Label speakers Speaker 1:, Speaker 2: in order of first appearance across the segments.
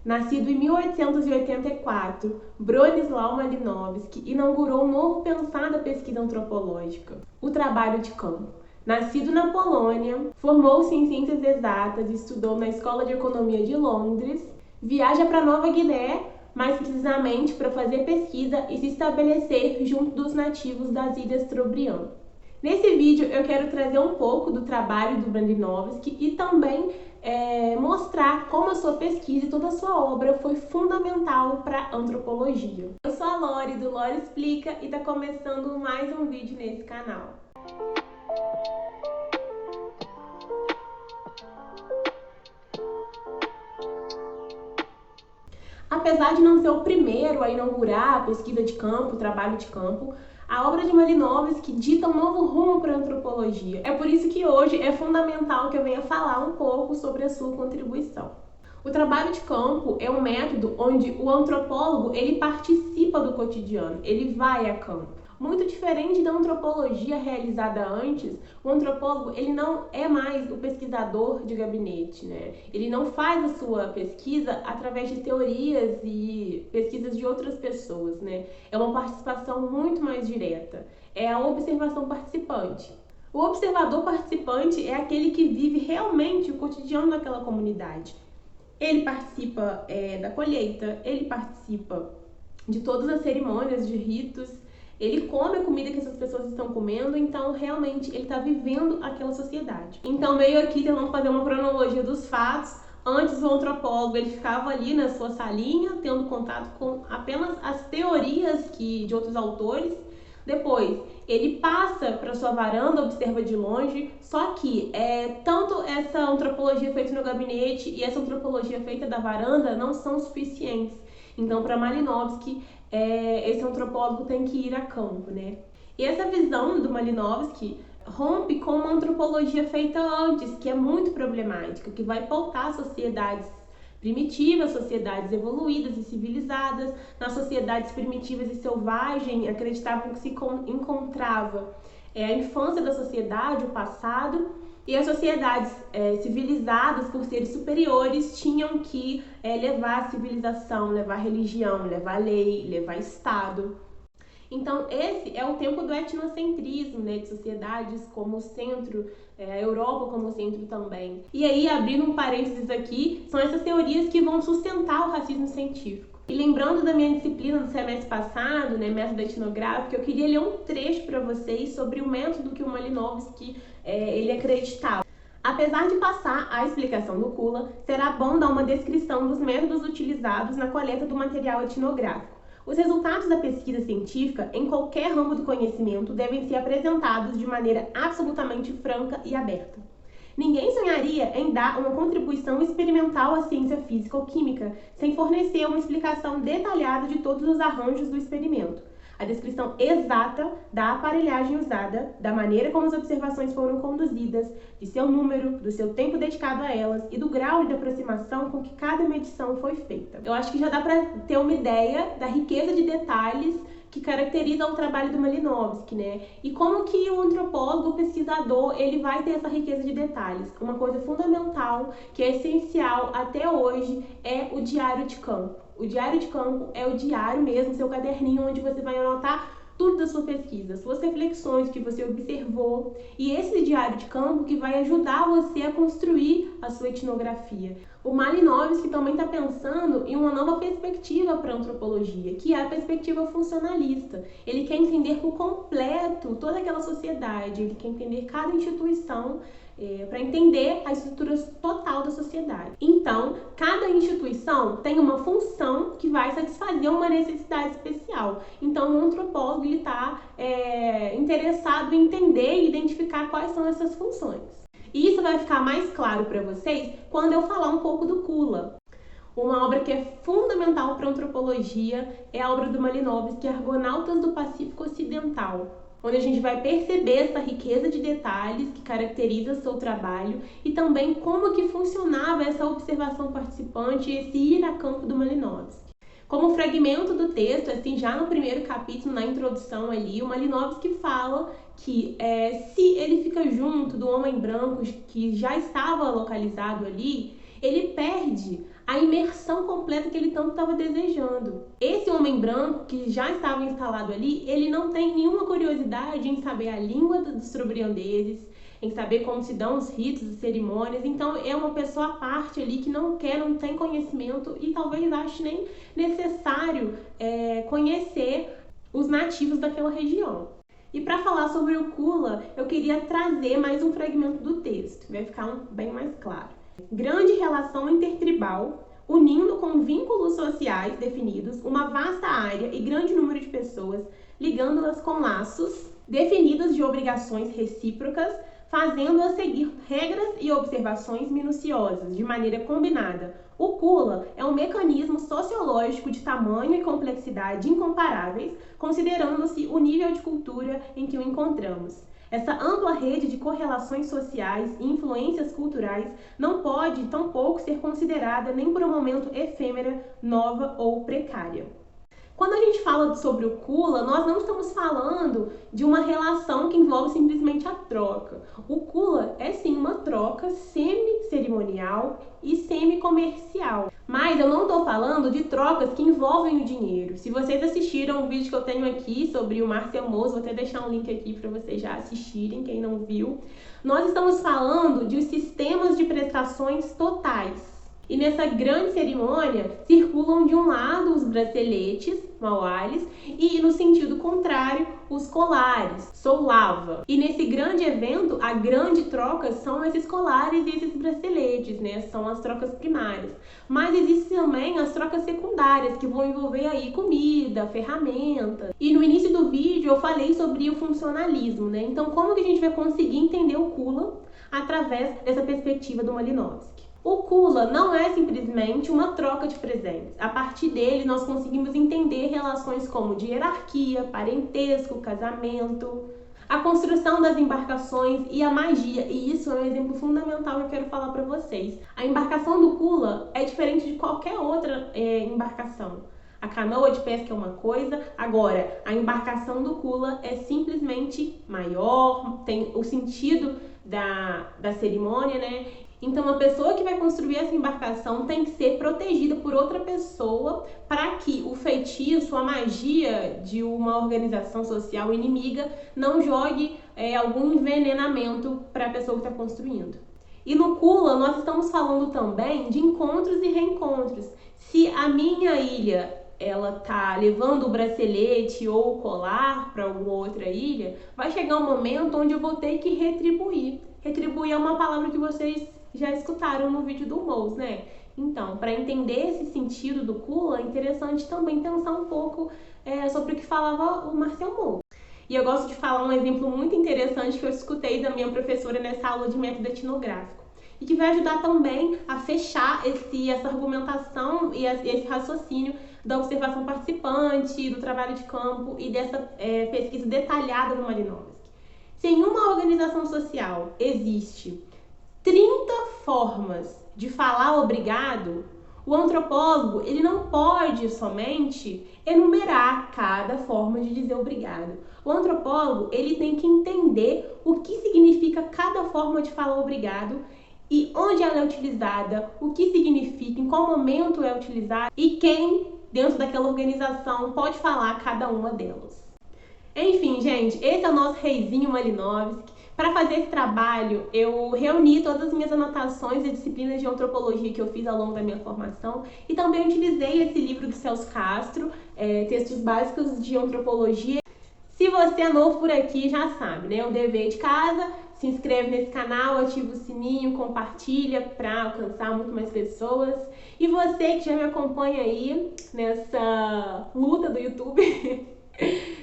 Speaker 1: Nascido em 1884, Bronisław Malinowski inaugurou um novo pensar da pesquisa antropológica, o trabalho de campo. Nascido na Polônia, formou-se em ciências exatas e estudou na Escola de Economia de Londres, viaja para Nova Guiné, mais precisamente para fazer pesquisa e se estabelecer junto dos nativos das Ilhas Trobriand. Nesse vídeo eu quero trazer um pouco do trabalho do Malinowski e também mostrar como a sua pesquisa e toda a sua obra foi fundamental para a antropologia. Eu sou a Lori, do Lori Explica, e está começando mais um vídeo nesse canal. Apesar de não ser o primeiro a inaugurar a pesquisa de campo, o trabalho de campo, a obra de Malinowski dita um novo rumo para a antropologia. É por isso que hoje é fundamental que eu venha falar um pouco sobre a sua contribuição. O trabalho de campo é um método onde o antropólogo ele participa do cotidiano, ele vai a campo. Muito diferente da antropologia realizada antes, o antropólogo ele não é mais o pesquisador de gabinete, né? Ele não faz a sua pesquisa através de teorias e pesquisas de outras pessoas, né? É uma participação muito mais direta, é a observação participante. O observador participante é aquele que vive realmente o cotidiano daquela comunidade. Ele participa da colheita, ele participa de todas as cerimônias, de ritos, ele come a comida que essas pessoas estão comendo, então realmente ele está vivendo aquela sociedade. Então meio aqui tentando fazer uma cronologia dos fatos. Antes o antropólogo ele ficava ali na sua salinha, tendo contato com apenas as teorias de outros autores. Depois ele passa para sua varanda, observa de longe, só que tanto essa antropologia feita no gabinete e essa antropologia feita da varanda não são suficientes. Então, para Malinowski, esse antropólogo tem que ir a campo, né? E essa visão do Malinowski rompe com uma antropologia feita antes, que é muito problemática, que vai pautar sociedades primitivas, sociedades evoluídas e civilizadas. Nas sociedades primitivas e selvagens, acreditavam que se encontrava a infância da sociedade, o passado, e as sociedades civilizadas, por serem superiores, tinham que levar a civilização, levar a religião, levar a lei, levar Estado. Então, esse é o tempo do etnocentrismo, né, de sociedades como centro, a Europa como centro também. E aí, abrindo um parênteses aqui, são essas teorias que vão sustentar o racismo científico. E lembrando da minha disciplina do semestre passado, né, método etnográfico, eu queria ler um trecho para vocês sobre o método que o Malinowski ele acreditava. Apesar de passar a explicação do Kula, será bom dar uma descrição dos métodos utilizados na coleta do material etnográfico. Os resultados da pesquisa científica, em qualquer ramo do conhecimento, devem ser apresentados de maneira absolutamente franca e aberta. Ninguém sonharia em dar uma contribuição experimental à ciência física ou química sem fornecer uma explicação detalhada de todos os arranjos do experimento, a descrição exata da aparelhagem usada, da maneira como as observações foram conduzidas, de seu número, do seu tempo dedicado a elas e do grau de aproximação com que cada medição foi feita. Eu acho que já dá para ter uma ideia da riqueza de detalhes que caracteriza o trabalho do Malinowski, né? E como que o antropólogo, o pesquisador, ele vai ter essa riqueza de detalhes. Uma coisa fundamental, que é essencial até hoje, é o diário de campo. O diário de campo é o diário mesmo, seu caderninho, onde você vai anotar tudo da sua pesquisa, suas reflexões que você observou, e esse diário de campo que vai ajudar você a construir a sua etnografia. O Malinowski também está pensando em uma nova perspectiva para a antropologia, que é a perspectiva funcionalista. Ele quer entender por completo toda aquela sociedade, ele quer entender cada instituição para entender a estrutura total da sociedade. Então, cada instituição tem uma função que vai satisfazer uma necessidade especial. Então, o antropólogo está interessado em entender e identificar quais são essas funções. E isso vai ficar mais claro para vocês quando eu falar um pouco do Kula. Uma obra que é fundamental para a antropologia é a obra do Malinowski, Argonautas do Pacífico Ocidental, onde a gente vai perceber essa riqueza de detalhes que caracteriza seu trabalho e também como que funcionava essa observação participante e esse ir a campo do Malinowski. Como fragmento do texto, assim, já no primeiro capítulo, na introdução ali, o Malinowski fala que se ele fica junto do homem branco que já estava localizado ali, ele perde a imersão completa que ele tanto estava desejando. Esse homem branco que já estava instalado ali, ele não tem nenhuma curiosidade em saber a língua dos trobriandeses, em saber como se dão os ritos e cerimônias. Então é uma pessoa à parte ali que não tem conhecimento e talvez ache nem necessário conhecer os nativos daquela região. E para falar sobre o Kula, eu queria trazer mais um fragmento do texto, vai ficar bem mais claro. Grande relação intertribal, unindo com vínculos sociais definidos uma vasta área e grande número de pessoas, ligando-las com laços definidos de obrigações recíprocas, fazendo-as seguir regras e observações minuciosas, de maneira combinada. O Kula é um mecanismo sociológico de tamanho e complexidade incomparáveis, considerando-se o nível de cultura em que o encontramos. Essa ampla rede de correlações sociais e influências culturais não pode, tampouco, ser considerada nem por um momento efêmera, nova ou precária. Quando a gente fala sobre o Kula, nós não estamos falando de uma relação que envolve simplesmente a troca. O Kula é sim uma troca semi-cerimonial e semi-comercial. Mas eu não estou falando de trocas que envolvem o dinheiro. Se vocês assistiram o vídeo que eu tenho aqui sobre o Marcel Mauss, vou até deixar um link aqui para vocês já assistirem, quem não viu. Nós estamos falando de sistemas de prestações totais. E nessa grande cerimônia, circulam de um lado os braceletes, mauares, e no sentido contrário, os colares, solava. E nesse grande evento, a grande troca são esses colares e esses braceletes, né? São as trocas primárias. Mas existem também as trocas secundárias, que vão envolver aí comida, ferramenta. E no início do vídeo eu falei sobre o funcionalismo, né? Então como que a gente vai conseguir entender o Kula através dessa perspectiva do Malinowski? O Kula não é simplesmente uma troca de presentes. A partir dele, nós conseguimos entender relações como de hierarquia, parentesco, casamento, a construção das embarcações e a magia. E isso é um exemplo fundamental que eu quero falar para vocês. A embarcação do Kula é diferente de qualquer outra embarcação. A canoa de pesca é uma coisa, agora a embarcação do Kula é simplesmente maior, tem o sentido da cerimônia, né? Então, a pessoa que vai construir essa embarcação tem que ser protegida por outra pessoa para que o feitiço, a magia de uma organização social inimiga não jogue algum envenenamento para a pessoa que está construindo. E no Kula, nós estamos falando também de encontros e reencontros. Se a minha ilha ela tá levando o bracelete ou o colar para alguma outra ilha, vai chegar um momento onde eu vou ter que retribuir. Retribuir é uma palavra que vocês já escutaram no vídeo do Mauss, né? Então, para entender esse sentido do Kula, é interessante também pensar um pouco sobre o que falava o Marcel Mauss. E eu gosto de falar um exemplo muito interessante que eu escutei da minha professora nessa aula de método etnográfico e que vai ajudar também a fechar essa argumentação e esse raciocínio da observação participante, do trabalho de campo e dessa pesquisa detalhada do Malinowski. Se em uma organização social existe 30 formas de falar obrigado, o antropólogo ele não pode somente enumerar cada forma de dizer obrigado. O antropólogo ele tem que entender o que significa cada forma de falar obrigado e onde ela é utilizada, o que significa, em qual momento é utilizada e quem dentro daquela organização pode falar cada uma delas. Enfim, gente, esse é o nosso reizinho Malinowski. Para fazer esse trabalho, eu reuni todas as minhas anotações e disciplinas de antropologia que eu fiz ao longo da minha formação e também utilizei esse livro do Celso Castro, Textos Básicos de Antropologia. Se você é novo por aqui, já sabe, né? O dever de casa, se inscreve nesse canal, ativa o sininho, compartilha para alcançar muito mais pessoas. E você que já me acompanha aí nessa luta do YouTube,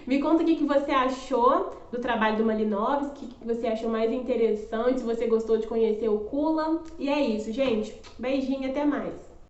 Speaker 1: me conta o que você achou do trabalho do Malinowski, o que você achou mais interessante, se você gostou de conhecer o Kula. E é isso, gente. Beijinho, até mais.